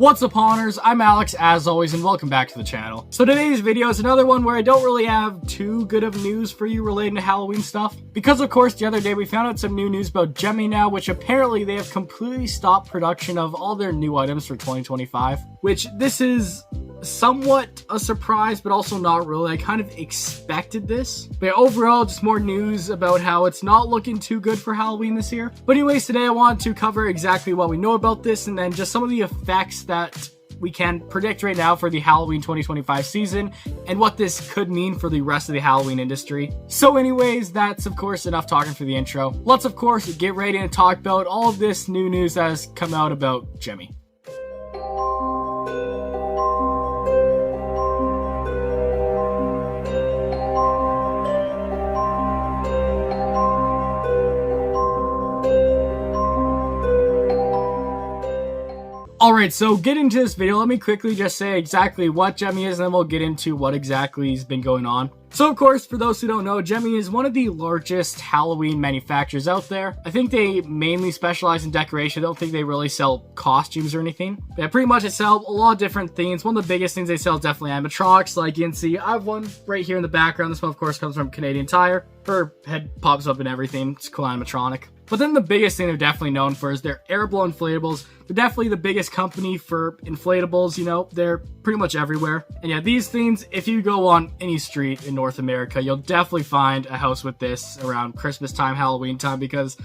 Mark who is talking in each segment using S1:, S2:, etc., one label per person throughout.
S1: What's up, Honors? I'm Alex, as always, and welcome back to the channel. So today's video is another one where I don't really have too good of news for you relating to Halloween stuff. Because, of course, the other day we found out some new news about Gemmy now, which apparently they have completely stopped production of all their new items for 2025. Which, this is somewhat a surprise, but also not really. I kind of expected this. But yeah, overall, just more news about how it's not looking too good for Halloween this year. But anyways, today I want to cover exactly what we know about this, and then just some of the effects that we can predict right now for the Halloween 2025 season, and what this could mean for the rest of the Halloween industry. So anyways, that's of course enough talking for the intro. Let's of course get ready to talk about all of this new news that has come out about Gemmy. Alright, so getting into this video, let me quickly just say exactly what Gemmy is, and then we'll get into what exactly has been going on. So of course, for those who don't know, Gemmy is one of the largest Halloween manufacturers out there. I think they mainly specialize in decoration. I don't think they really sell costumes or anything. But yeah, pretty much they sell a lot of different things. One of the biggest things they sell is definitely animatronics. Like you can see, I have one right here in the background. This one of course comes from Canadian Tire. Her head pops up and everything. It's a cool animatronic. But then the biggest thing they're definitely known for is their air-blown inflatables. They're definitely the biggest company for inflatables, you know, they're pretty much everywhere. And yeah, these things, if you go on any street in North America, you'll definitely find a house with this around Christmas time, Halloween time, because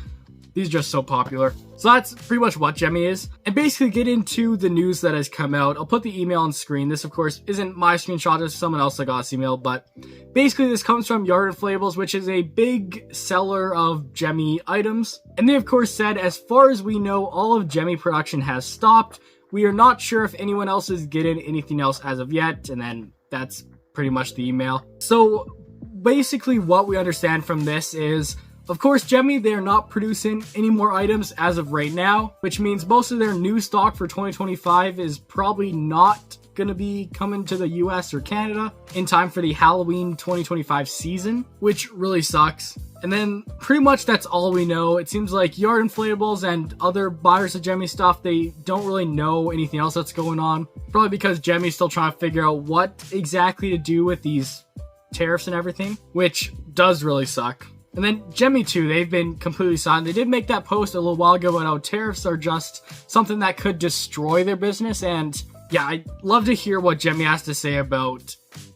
S1: these are just so popular. So that's pretty much what Gemmy is. And basically get into the news that has come out. I'll put the email on screen. This, of course, isn't my screenshot. It's someone else that got this email. But basically, this comes from Yard Inflatables, which is a big seller of Gemmy items. And they, of course, said, as far as we know, all of Gemmy production has stopped. We are not sure if anyone else is getting anything else as of yet. And then that's pretty much the email. So basically, what we understand from this is, of course, Gemmy, they are not producing any more items as of right now, which means most of their new stock for 2025 is probably not going to be coming to the US or Canada in time for the Halloween 2025 season, which really sucks. And then pretty much that's all we know. It seems like Yard Inflatables and other buyers of Gemmy stuff, they don't really know anything else that's going on. Probably because Gemmy's still trying to figure out what exactly to do with these tariffs and everything, which does really suck. And then Gemmy too, they've been completely silent. They did make that post a little while ago about how tariffs are just something that could destroy their business. And yeah, I'd love to hear what Gemmy has to say about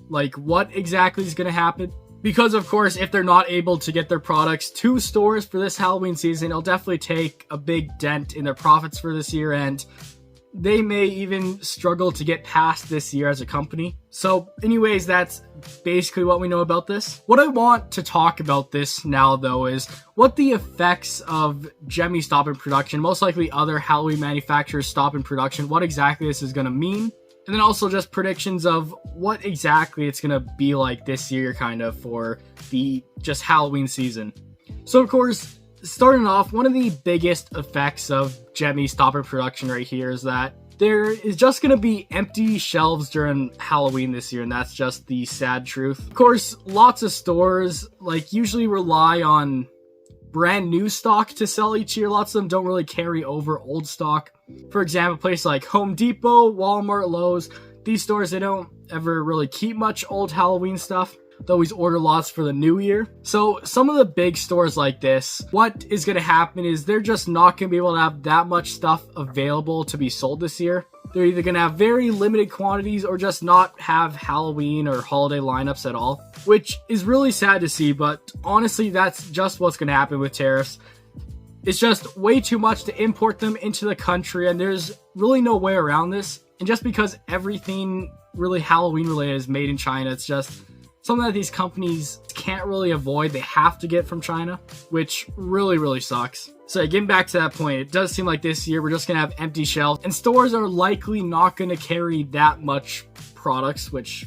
S1: like what exactly is going to happen. Because of course, if they're not able to get their products to stores for this Halloween season, it'll definitely take a big dent in their profits for this year. And they may even struggle to get past this year as a company. So anyways, that's basically what we know about this. What I want to talk about this now, though, is what the effects of Gemmy stopping production, most likely other Halloween manufacturers stopping production, what exactly this is going to mean. And then also just predictions of what exactly it's going to be like this year, kind of, for the just Halloween season. So, of course, starting off, one of the biggest effects of Gemmy stopping production right here is that there is just going to be empty shelves during Halloween this year, and that's just the sad truth. Of course, lots of stores like usually rely on brand new stock to sell each year. Lots of them don't really carry over old stock. For example, places like Home Depot, Walmart, Lowe's, these stores, they don't ever really keep much old Halloween stuff. They always order lots for the new year. So some of the big stores like this, what is going to happen is they're just not going to be able to have that much stuff available to be sold this year. They're either going to have very limited quantities or just not have Halloween or holiday lineups at all, which is really sad to see, but honestly, that's just what's going to happen with tariffs. It's just way too much to import them into the country, and there's really no way around this. And just because everything really Halloween related is made in China, it's just something that these companies can't really avoid. They have to get from China, which really, really sucks. So getting back to that point, it does seem like this year we're just going to have empty shelves, and stores are likely not going to carry that much products, which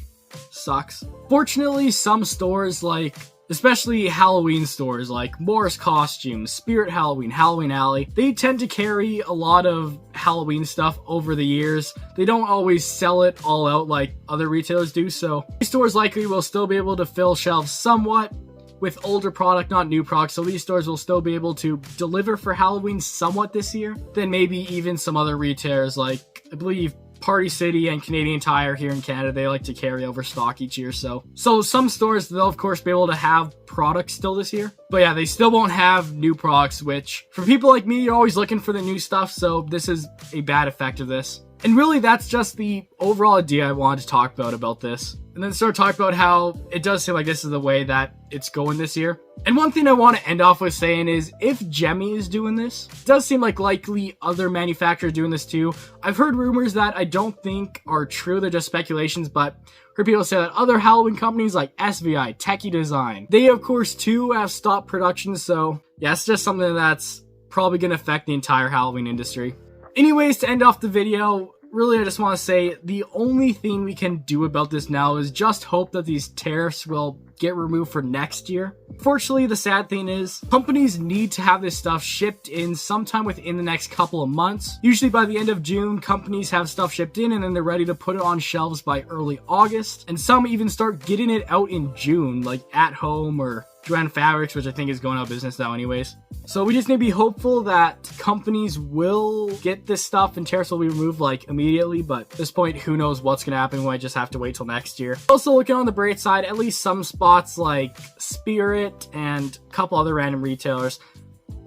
S1: sucks. Fortunately, some stores, like especially Halloween stores like Morris Costumes, Spirit Halloween, Halloween Alley, they tend to carry a lot of Halloween stuff over the years. They don't always sell it all out like other retailers do, so these stores likely will still be able to fill shelves somewhat with older product, not new products, so these stores will still be able to deliver for Halloween somewhat this year than maybe even some other retailers like, I believe, Party City and Canadian Tire here in Canada, they like to carry over stock each year. So some stores, they'll of course be able to have products still this year. But yeah, they still won't have new products, which for people like me, you're always looking for the new stuff. So this is a bad effect of this. And really, that's just the overall idea I wanted to talk about this. And then start talking about how it does seem like this is the way that it's going this year. And one thing I want to end off with saying is, if Gemmy is doing this, it does seem like likely other manufacturers doing this too. I've heard rumors that I don't think are true, they're just speculations, but heard people say that other Halloween companies like SVI, Techie Design, they of course too have stopped production. So yeah, it's just something that's probably going to affect the entire Halloween industry. Anyways, to end off the video, really, I just want to say the only thing we can do about this now is just hope that these tariffs will get removed for next year. Fortunately, the sad thing is companies need to have this stuff shipped in sometime within the next couple of months. Usually by the end of June, companies have stuff shipped in and then they're ready to put it on shelves by early August. And some even start getting it out in June, like At Home or Joanne Fabrics, which I think is going out of business now anyways. So we just need to be hopeful that companies will get this stuff and tariffs will be removed like immediately, but at this point, who knows what's going to happen. We might just have to wait till next year. Also, looking on the bright side, at least some spots like Spirit and a couple other random retailers,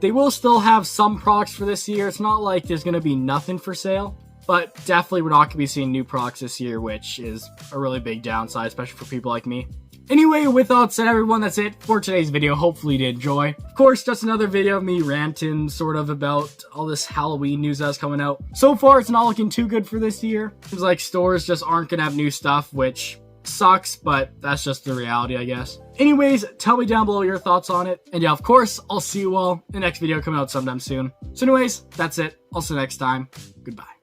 S1: they will still have some products for this year. It's not like there's going to be nothing for sale, but definitely we're not going to be seeing new products this year, which is a really big downside, especially for people like me. Anyway, with all that said, everyone, that's it for today's video. Hopefully you did enjoy. Of course, just another video of me ranting sort of about all this Halloween news that's coming out. So far, it's not looking too good for this year. Seems like stores just aren't going to have new stuff, which sucks, but that's just the reality, I guess. Anyways, tell me down below your thoughts on it. And yeah, of course, I'll see you all in the next video coming out sometime soon. So anyways, that's it. I'll see you next time. Goodbye.